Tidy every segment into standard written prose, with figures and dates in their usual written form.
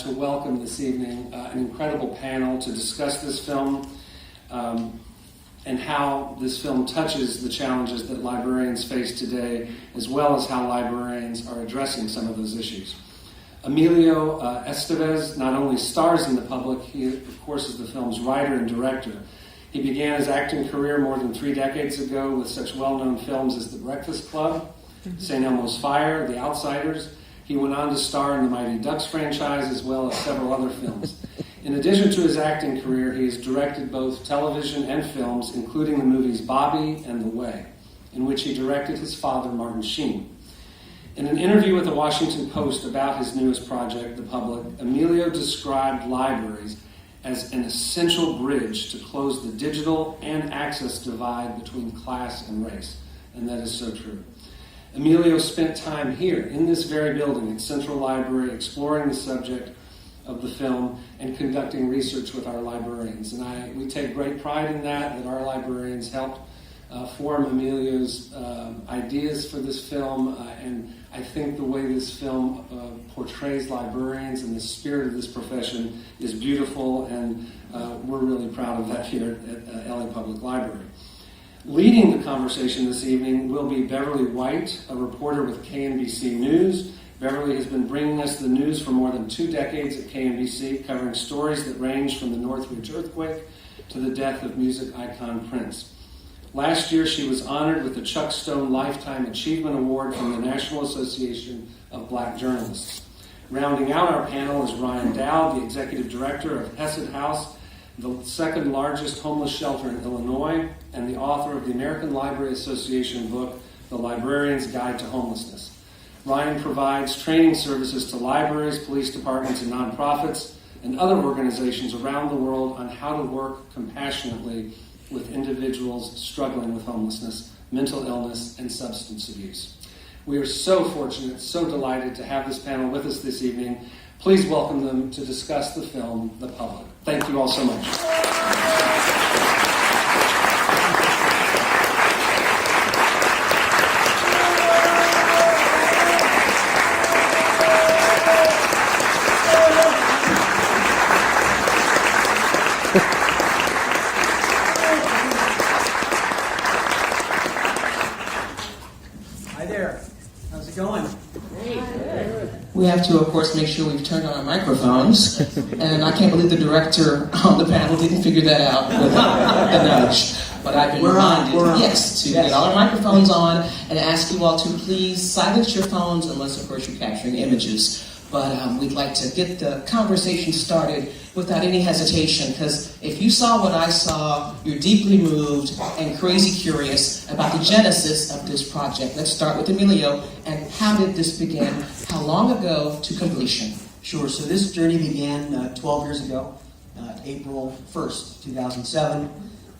to welcome this evening an incredible panel to discuss this film and how this film touches the challenges that librarians face today, as well as how librarians are addressing some of those issues. Emilio Estevez not only stars in The Public, he of course is the film's writer and director. He began his acting career more than 3 decades ago with such well-known films as The Breakfast Club, St. Elmo's Fire, The Outsiders. He went on to star in the Mighty Ducks franchise as well as several other films. In addition to his acting career, he has directed both television and films, including the movies Bobby and The Way, in which he directed his father, Martin Sheen. In an interview with the Washington Post about his newest project, The Public, Emilio described libraries as an essential bridge to close the digital and access divide between class and race. And that is so true. Emilio spent time here in this very building at Central Library exploring the subject of the film and conducting research with our librarians. And we take great pride in that our librarians helped form Emilio's ideas for this film. And I think the way this film portrays librarians and the spirit of this profession is beautiful, and we're really proud of that here at LA Public Library. Leading the conversation this evening will be Beverly White, a reporter with KNBC News. Beverly has been bringing us the news for more than 2 decades at KNBC, covering stories that range from the Northridge earthquake to the death of music icon Prince. Last year, she was honored with the Chuck Stone Lifetime Achievement Award from the National Association of Black Journalists. Rounding out our panel is Ryan Dowd, the executive director of Hesed House, the second largest homeless shelter in Illinois, and the author of the American Library Association book, The Librarian's Guide to Homelessness. Ryan provides training services to libraries, police departments, and nonprofits, and other organizations around the world on how to work compassionately with individuals struggling with homelessness, mental illness, and substance abuse. We are so fortunate, so delighted to have this panel with us this evening. Please welcome them to discuss the film, The Public. Thank you all so much. We have to, of course, make sure we've turned on our microphones. And I can't believe the director on the panel didn't figure that out with the nudge. But I've been reminded, to get all our microphones on and ask you all to please silence your phones unless, of course, you're capturing images. But we'd like to get the conversation started without any hesitation, because if you saw what I saw, you're deeply moved and crazy curious about the genesis of this project. Let's start with Emilio. And how did this begin? How long ago to completion? Sure. So this journey began 12 years ago, April 1st, 2007.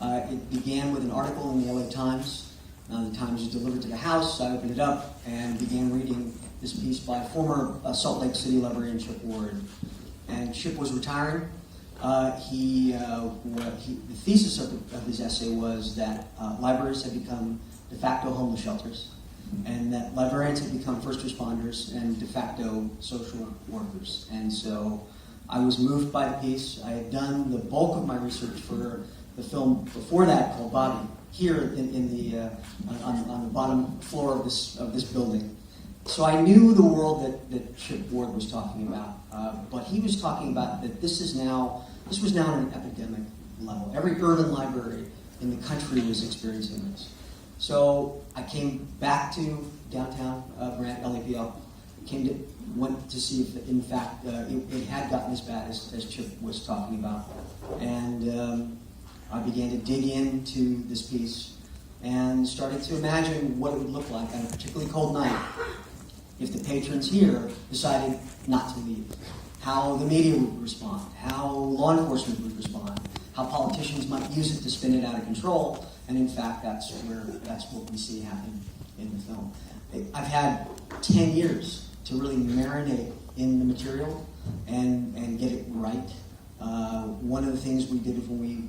It began with an article in the LA Times. The Times was delivered to the house. I opened it up and began reading this piece by former Salt Lake City librarian Chip Ward. And Chip was retiring. The thesis of his essay was that libraries had become de facto homeless shelters, and that librarians had become first responders and de facto social workers. And so I was moved by the piece. I had done the bulk of my research for the film before that, called Bobby, here on the bottom floor of this building. So I knew the world that Chip Ward was talking about, but he was talking about that this was now on an epidemic level. Every urban library in the country was experiencing this. So I came back to downtown Grant, LAPL, went to see if, in fact, it had gotten as bad as Chip was talking about. And I began to dig into this piece and started to imagine what it would look like on a particularly cold night if the patrons here decided not to leave, how the media would respond, how law enforcement would respond, how politicians might use it to spin it out of control, and in fact, that's what we see happen in the film. I've had 10 years to really marinate in the material and get it right. One of the things we did when we,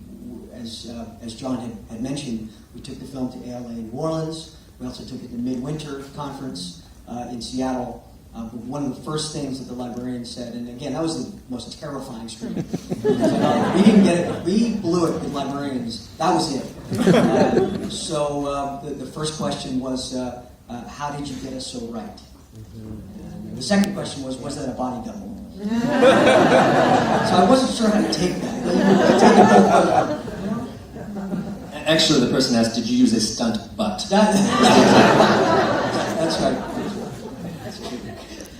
as John had mentioned, we took the film to ALA in New Orleans. We also took it to Midwinter Conference in Seattle, But one of the first things that the librarian said, and again, that was the most terrifying screening. We didn't get it. We blew it with librarians. That was it. So the first question was, how did you get us so right? And the second question was that a body double? So I wasn't sure how to take that. Actually, the person asked, did you use a stunt butt? That's right.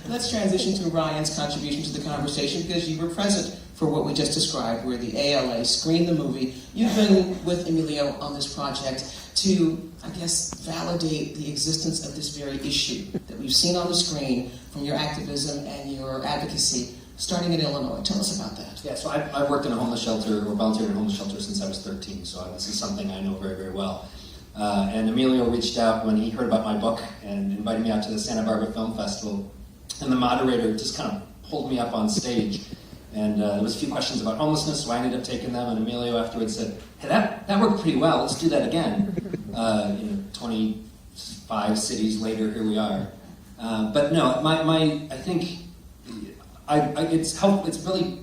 Let's transition to Ryan's contribution to the conversation, because you were present for what we just described, where the ALA screened the movie. You've been with Emilio on this project to, I guess, validate the existence of this very issue that we've seen on the screen from your activism and your advocacy, starting in Illinois. Tell us about that. Yeah, so I've worked in a homeless shelter, or volunteered in a homeless shelter since I was 13, so this is something I know very, very well. And Emilio reached out when he heard about my book and invited me out to the Santa Barbara Film Festival. And the moderator just kind of pulled me up on stage. And there was a few questions about homelessness, so I ended up taking them. And Emilio afterwards said, hey, that worked pretty well. Let's do that again. 25 cities later, here we are. But no, I think it's really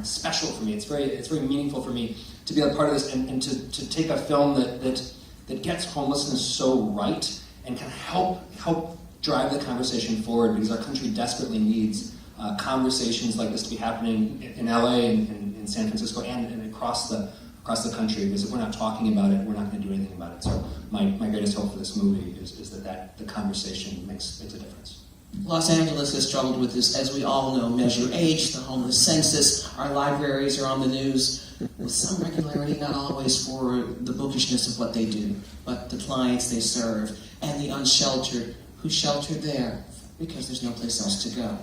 special for me. It's very meaningful for me to be a part of this and to take a film that gets homelessness so right and can help drive the conversation forward, because our country desperately needs conversations like this to be happening in LA and in San Francisco and across the country, because if we're not talking about it, we're not going to do anything about it. So my greatest hope for this movie is that the conversation makes a difference. Los Angeles has struggled with this, as we all know, Measure H, the homeless census. Our libraries are on the news with some regularity, not always for the bookishness of what they do, but the clients they serve and the unsheltered who shelter there because there's no place else to go.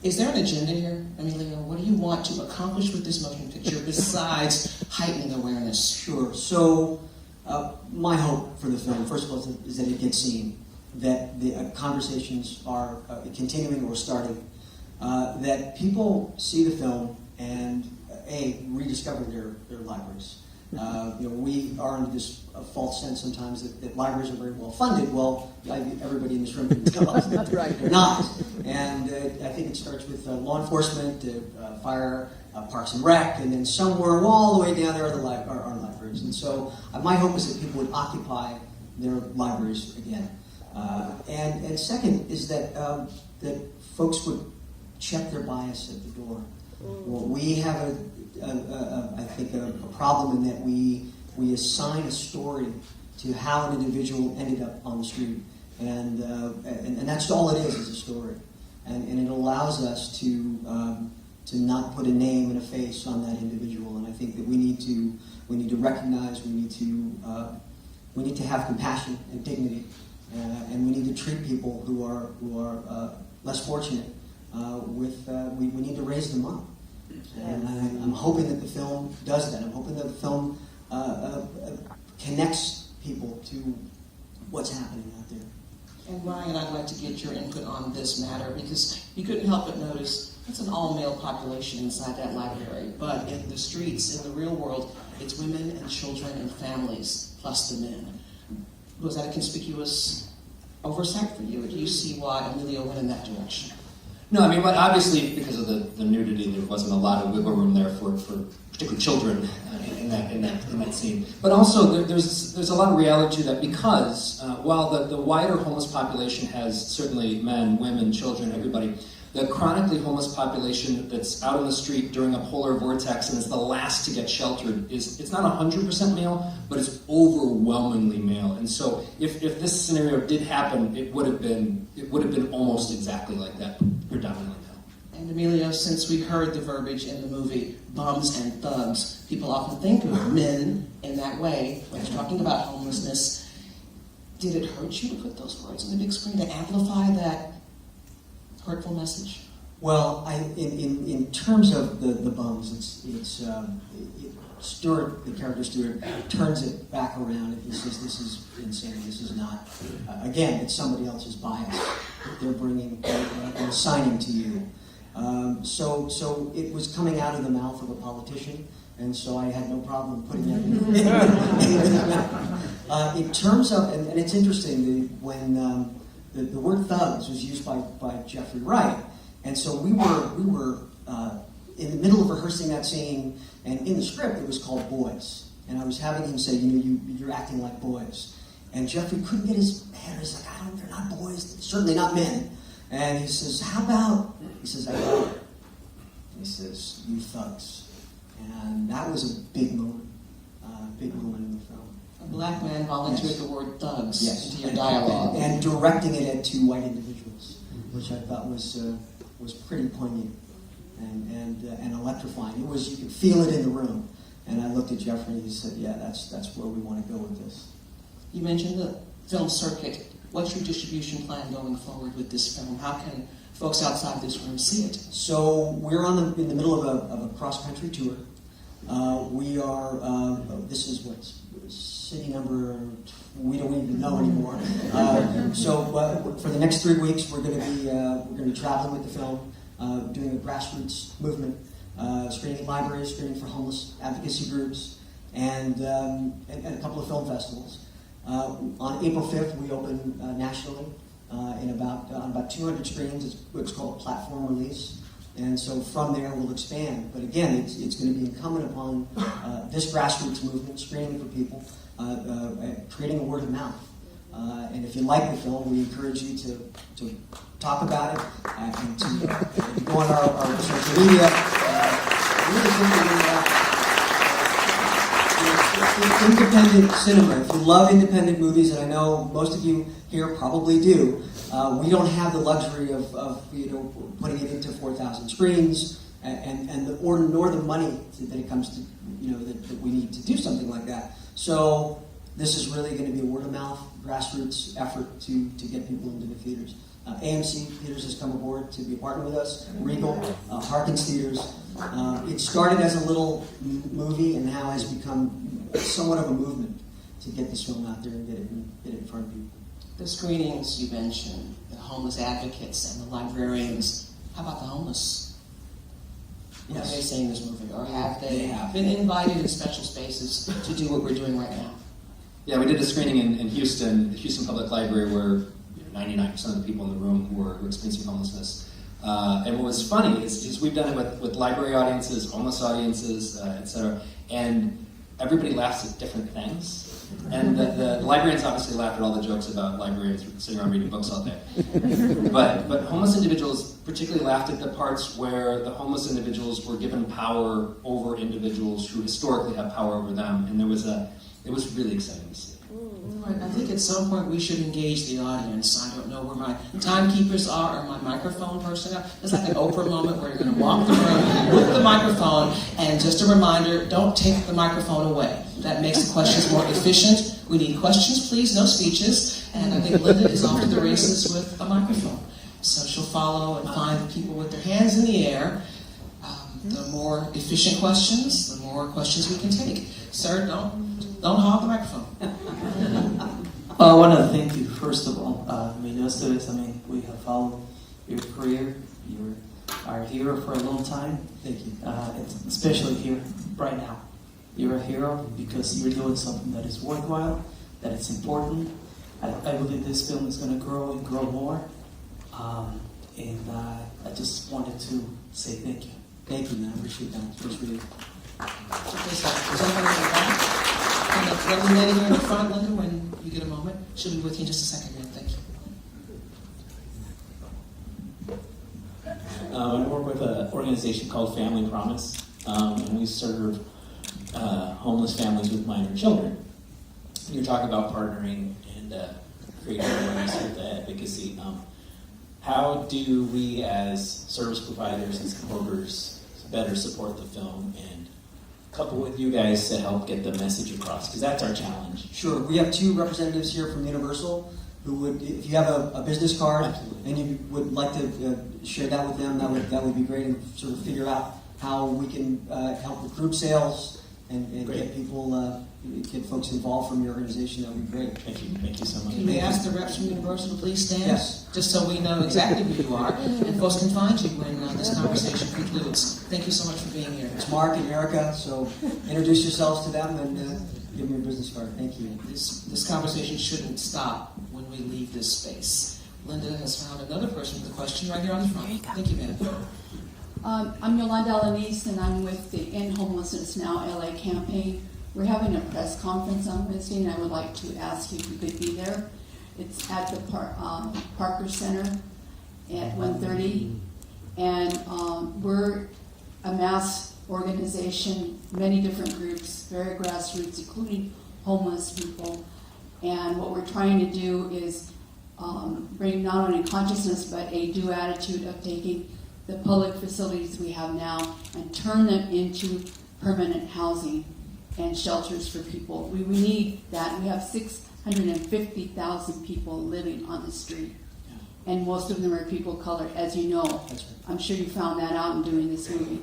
Is there an agenda here, Emilio? What do you want to accomplish with this motion picture besides heightening awareness? Sure. So my hope for the film, first of all, is that it gets seen, that the conversations are continuing or starting, that people see the film and, rediscover their libraries. We are under this false sense sometimes that libraries are very well funded. Well, everybody in this room can tell us that they're not. And I think it starts with law enforcement, fire, Parks and Rec, and then somewhere all the way down there are our libraries. And so my hope is that people would occupy their libraries again. And second is that folks would check their bias at the door. Well, we have I think a problem in that we assign a story to how an individual ended up on the street, and that's all it is a story, and it allows us to not put a name and a face on that individual. And I think that we need to recognize, we need to have compassion and dignity, and we need to treat people who are less fortunate we need to raise them up. And I'm hoping that the film does that. I'm hoping that the film connects people to what's happening out there. And Ryan, I'd like to get your input on this matter, because you couldn't help but notice it's an all-male population inside that library, but in the streets, in the real world, it's women and children and families, plus the men. Was that a conspicuous oversight for you, or do you see why Emilio went in that direction? No, I mean, but obviously because of the nudity, there wasn't a lot of wiggle room there for particularly children in that scene. But also there's a lot of reality to that, because while the wider homeless population has certainly men, women, children, everybody, the chronically homeless population that's out on the street during a polar vortex and is the last to get sheltered it's not 100% male, but it's overwhelmingly male. And so if this scenario did happen, it would have been almost exactly like that, predominantly male. And Emilio, since we heard the verbiage in the movie, bums and thugs, people often think of men in that way when they're talking about homelessness. Did it hurt you to put those words on the big screen to amplify that hurtful message? Well, in terms of the bums, Stuart, the character Stuart, turns it back around and he says, "This is insane. This is not." Again, it's somebody else's bias that they're bringing and assigning to you. So it was coming out of the mouth of a politician, and so I had no problem putting that in his mouth. In terms of, and it's interesting, when the word thugs was used by Jeffrey Wright, and so we were in the middle of rehearsing that scene, and in the script it was called Boys, and I was having him say, you're acting like boys, and Jeffrey couldn't get his head. He's like, they're not boys, certainly not men, and he says, how about? He says, I got it. He says, you thugs, and that was a big moment in the film. A black man volunteered the word thugs into your and, dialogue. and directing it at two white individuals, which I thought was pretty poignant and electrifying. It was, you could feel it in the room. And I looked at Jeffrey and he said, yeah, that's where we want to go with this. You mentioned the film circuit. What's your distribution plan going forward with this film? How can folks outside this room see it? So we're in the middle of a cross-country tour. We are, this is what's city number, we don't even know anymore. So for the next 3 weeks, we're going to be traveling with the film, doing a grassroots movement, screening in libraries, screening for homeless advocacy groups, and a couple of film festivals. On April 5th, we open nationally on about 200 screens. It's what's called a platform release. And so from there, we'll expand. But again, it's going to be incumbent upon this grassroots movement, screening for people, creating a word of mouth. And if you like the film, we encourage you to talk about it and to go on our social media. Really independent cinema. If you love independent movies, and I know most of you here probably do, we don't have the luxury of putting it into 4,000 screens, nor the money that it comes to, that we need to do something like that. So this is really going to be a word of mouth, grassroots effort to get people into the theaters. AMC Theaters has come aboard to be a partner with us. Regal, Harkins Theaters. It started as a little movie and now has become somewhat of a movement to get this film out there and get it in front of people. The screenings you mentioned, the homeless advocates and the librarians. How about the homeless? What are they saying in this movie? Or have they been invited in special spaces to do what we're doing right now? Yeah, we did a screening in Houston, the Houston Public Library, where 99% of the people in the room who were experiencing homelessness. And what was funny is we've done it with library audiences, homeless audiences, etc. And everybody laughs at different things. And the librarians obviously laughed at all the jokes about librarians sitting around reading books all day. But homeless individuals particularly laughed at the parts where the homeless individuals were given power over individuals who historically have power over them. And it was really exciting to see. Right, I think at some point we should engage the audience. I don't know where my timekeepers are or my microphone person are. It's like an Oprah moment where you're going to walk the room with the microphone, and just a reminder, don't take the microphone away. That makes the questions more efficient. We need questions, please, no speeches. And I think Linda is off to the races with a microphone. So she'll follow and find the people with their hands in the air. The more efficient questions, the more questions we can take. Sir, don't hog the microphone. I want to thank you, first of all. Emilio Estevez, we have followed your career. You are a hero for a long time. Thank you. Especially here, right now. You're a hero because you're doing something that is worthwhile, that it's important. I believe this film is going to grow and grow more. And I just wanted to say thank you. Thank you, man. I appreciate that. Appreciate it. Somebody in the back? And the lovely lady here in the front, Linda, when you get a moment. She'll be with you in just a second, man. Thank you. I work with an organization called Family Promise, and we serve homeless families with minor children. You're talking about partnering and creating awareness with the advocacy. How do we as service providers and supporters better support the film and couple with you guys to help get the message across? Because that's our challenge. Sure. We have two representatives here from Universal who would, if you have a business card and you would like to share that with them, that would be great, and sort of figure out how we can help with group sales and get people, get folks involved from your organization. That would be great. Thank you so much. Can we ask the reps from Universal to please stand? Yes. Just so we know exactly who you are, and folks can find you when this conversation concludes. Thank you so much for being here. It's Mark and Erica, so introduce yourselves to them and give them your business card. Thank you. This conversation shouldn't stop when we leave this space. Linda has found another person with a question right here on the front. Thank you, ma'am. I'm Yolanda Alanis, and I'm with the End Homelessness Now LA campaign. We're having a press conference on Wednesday, and I would like to ask you if you could be there. It's at the Parker Center at 1:30, and we're a mass organization, many different groups, very grassroots, including homeless people. And what we're trying to do is bring not only consciousness, but a due attitude of taking the public facilities we have now and turn them into permanent housing and shelters for people. We need that. We have 650,000 people living on the street. And most of them are people of color, as you know. That's right. I'm sure you found that out in doing this movie.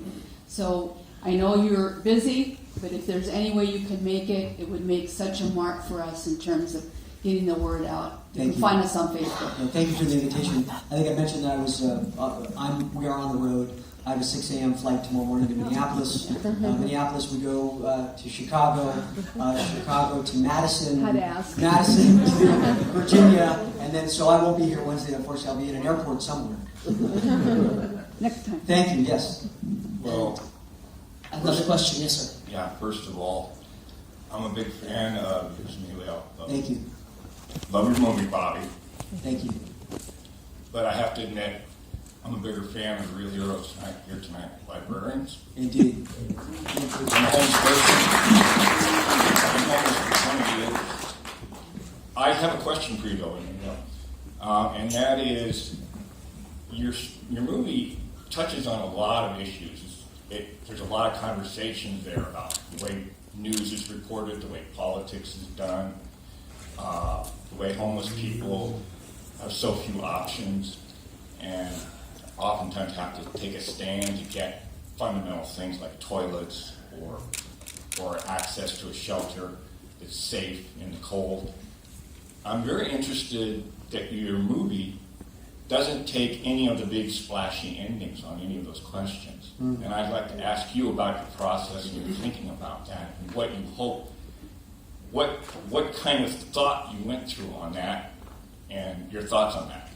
So I know you're busy, but if there's any way you can make it, it would make such a mark for us in terms of getting the word out. You can find us on Facebook. Thank you for the invitation. I think I mentioned that we are on the road. I have a 6 a.m. flight tomorrow morning to Minneapolis. Minneapolis, we go to Chicago, Chicago to Madison, Had to ask. Madison to Virginia, and then so I won't be here Wednesday. Unfortunately, I'll be in an airport somewhere. Next time. Thank you. Yes. Well, Another question, yes, sir. yeah, first of all, I'm a big fan of Emilio. Thank you. Love your movie, Bobby. Thank you. But I have to admit, I'm a bigger fan of the real heroes here tonight, Librarians. Indeed. I'm a homeless person. I've been homeless for 20 years. I have a question for you, though, Emilio. And that is, your movie touches on a lot of issues. There's a lot of conversations there about the way news is reported, the way politics is done, the way homeless people have so few options and oftentimes have to take a stand to get fundamental things like toilets or access to a shelter that's safe in the cold. I'm very interested that your movie doesn't take any of the big splashy endings on any of those questions. And I'd like to ask you about your process and your thinking about that and what you hope, what kind of thought you went through on that and your thoughts on that.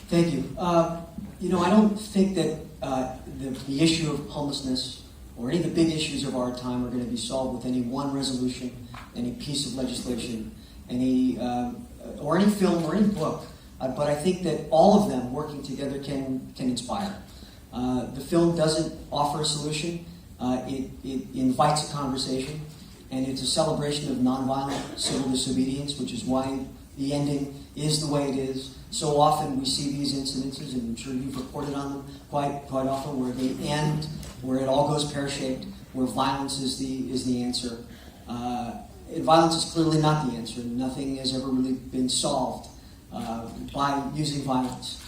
Thank you. I don't think that the issue of homelessness or any of the big issues of our time are going to be solved with any one resolution, any piece of legislation, or any film or any book. But I think that all of them working together can inspire. The film doesn't offer a solution. It invites a conversation, and it's a celebration of nonviolent civil disobedience, which is why the ending is the way it is. So often we see these incidences, and I'm sure you've reported on them quite often, where they end, where it all goes pear-shaped, where violence is the answer. Violence is clearly not the answer. Nothing has ever really been solved by using violence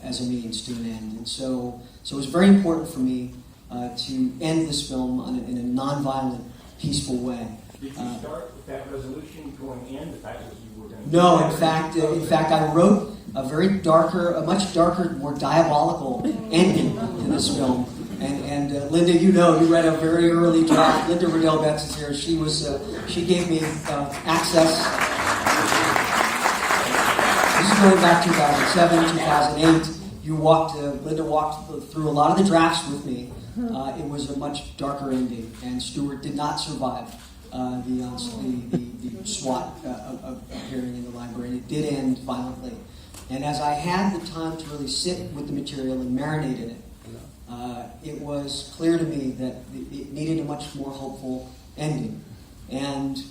as a means to an end. And so it was very important for me to end this film in a nonviolent, peaceful way. Did you start with that resolution going in, the fact that you were going to... No, in fact, I wrote a much darker, more diabolical ending to this film. And Linda, you read a very early draft. Linda Riddell Betts is here. She gave me access. This is going back 2007, 2008. Linda walked through a lot of the drafts with me. It was a much darker ending, and Stewart did not survive the SWAT appearing in the library. And it did end violently. And as I had the time to really sit with the material and marinate in it, it was clear to me that it needed a much more hopeful ending. And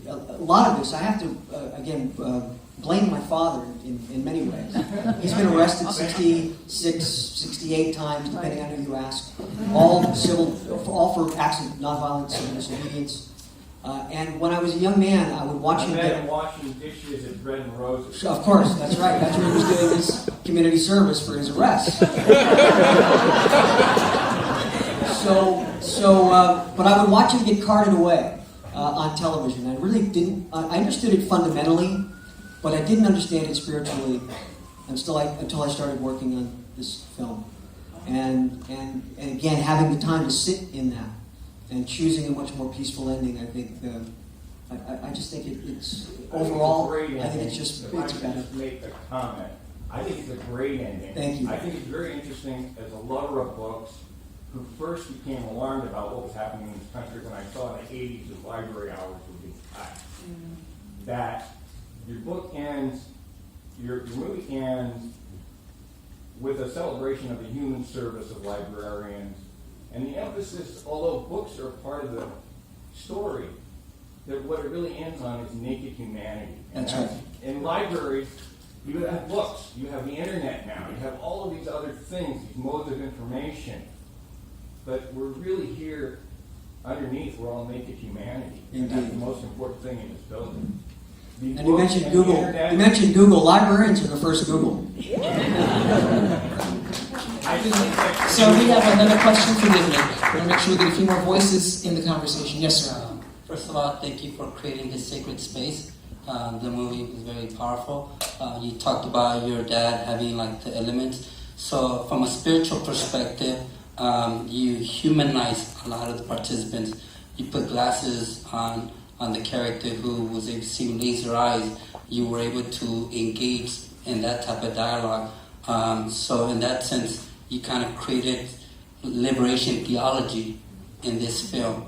a lot of this, I have to, blame my father in many ways. He's been arrested 66, 68 times, depending on who you ask, all for acts of nonviolent civil disobedience. And when I was a young man, I would watch him get... washing dishes at Bread and Roses. Of course, that's right. That's where he was doing his community service for his arrest. But I would watch him get carted away on television. I really didn't... I understood it fundamentally, but I didn't understand it spiritually until I started working on this film. And again, having the time to sit in that and choosing a much more peaceful ending, I think I just think it's I think overall. it's a great I think ending. it's just If I it's could better. just make a comment. I think it's a great ending. Thank you. I think it's very interesting as a lover of books who first became alarmed about what was happening in this country when I saw in the 80s that library hours were being cut. That your book ends, your movie ends with a celebration of the human service of librarians. And the emphasis, although books are part of the story, that what it really ends on is naked humanity. And That's right. In libraries, you have books, you have the internet now, you have all of these other things, these modes of information. But we're really here underneath, we're all naked humanity. And that's the most important thing in this building. The And you books mentioned and Google. the internet- You mentioned Google. Librarians are the first Google. I just think that So we have another question. Forgive me. I want to make sure we get a few more voices in the conversation. Yes, sir. First of all, thank you for creating this sacred space. The movie was very powerful. You talked about your dad having like the elements. So from a spiritual perspective, you humanize a lot of the participants. You put glasses on the character who was able to see laser eyes. You were able to engage in that type of dialogue. So in that sense, you kind of created liberation theology in this film.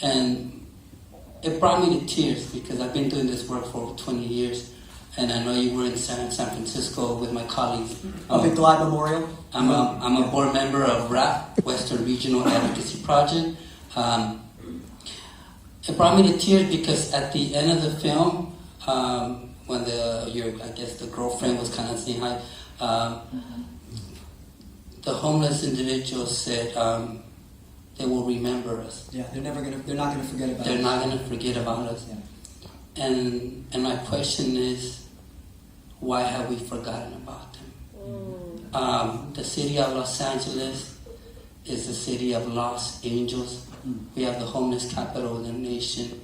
And it brought me to tears because I've been doing this work for over 20 years. And I know you were in San Francisco with my colleagues. Up at Glide Memorial. I'm a board member of RAP, Western Regional Advocacy Project. It brought me to tears because at the end of the film, when the girlfriend was kind of saying hi, the homeless individual said they will remember us. Yeah, they're not going to forget about. They're us. not going to forget about us. Yeah. And my question is, why have we forgotten about them? The city of Los Angeles is the city of lost angels. We have the homeless capital of the nation.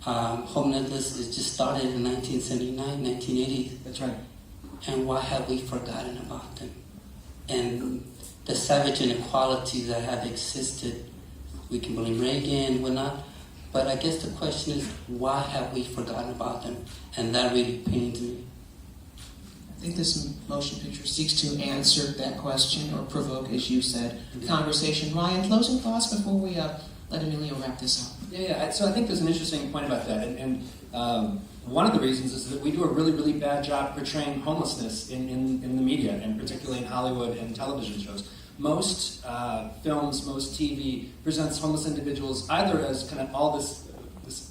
Homelessness is just started in 1979, 1980. That's right. And why have we forgotten about them? And the savage inequalities that have existed, we can blame Reagan, whatnot, but I guess the question is, why have we forgotten about them? And that really pains me. I think this motion picture seeks to answer that question or provoke, as you said, conversation. Ryan, closing thoughts before we let Emilio wrap this up. Yeah. So I think there's an interesting point about that, and one of the reasons is that we do a really, really bad job portraying homelessness in the media, and particularly in Hollywood and television shows. Most films, most TV presents homeless individuals either as kind of all this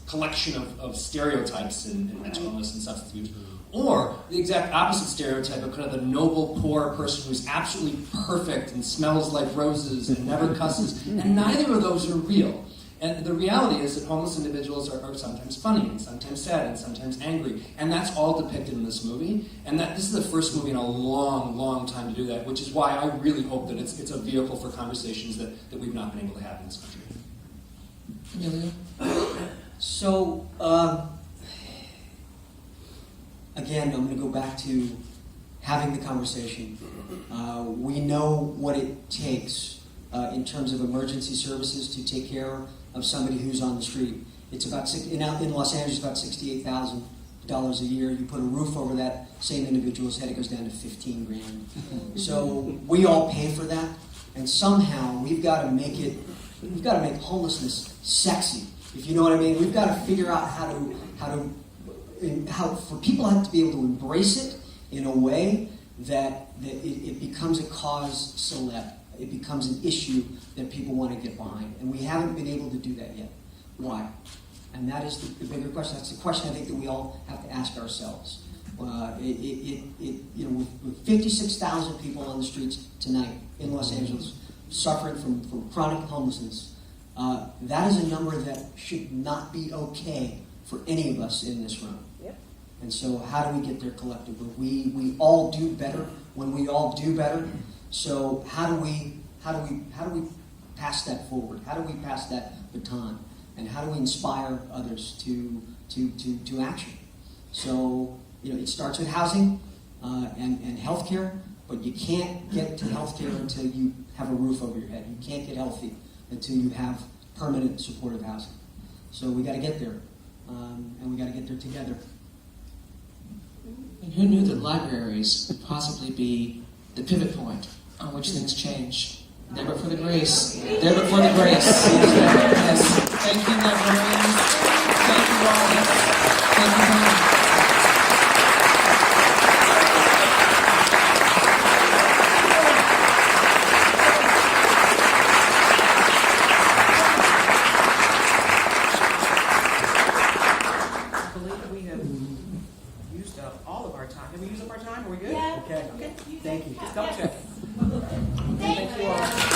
collection of stereotypes in mental illness and substance abuse, or the exact opposite stereotype of kind of the noble, poor person who's absolutely perfect and smells like roses and never cusses, and neither of those are real. And the reality is that homeless individuals are sometimes funny, and sometimes sad, and sometimes angry. And that's all depicted in this movie. And that this is the first movie in a long, long time to do that, which is why I really hope that it's a vehicle for conversations that we've not been able to have in this country. Emilio? So, again, I'm going to go back to having the conversation. We know what it takes in terms of emergency services to take care of somebody who's on the street. It's about in Los Angeles, about $68,000 a year. You put a roof over that same individual's head, it goes down to $15,000. So we all pay for that, and somehow we've got to make homelessness sexy. If you know what I mean, we've got to figure out how for people have to be able to embrace it in a way that it becomes a cause celeb. It becomes an issue that people want to get behind. And we haven't been able to do that yet. Why? And that is the bigger question. That's the question I think that we all have to ask ourselves. With 56,000 people on the streets tonight in Los Angeles suffering from chronic homelessness, that is a number that should not be okay for any of us in this room. Yep. And so how do we get there collectively? We all do better when we all do better. So how do we pass that forward? How do we pass that baton? And how do we inspire others to action? So it starts with housing and healthcare, but you can't get to healthcare until you have a roof over your head. You can't get healthy until you have permanent supportive housing. So we got to get there, and we got to get there together. And who knew that libraries would possibly be the pivot point on which things change? Never for the grace. Never for the grace. Yes. Thank you, librarians. Thank you, all. Thank you, Hannah. I believe we have used up all of our time. Have we used up our time? Are we good? Yeah. Okay. Thank you. Yes. Double check. Thank Thank you all.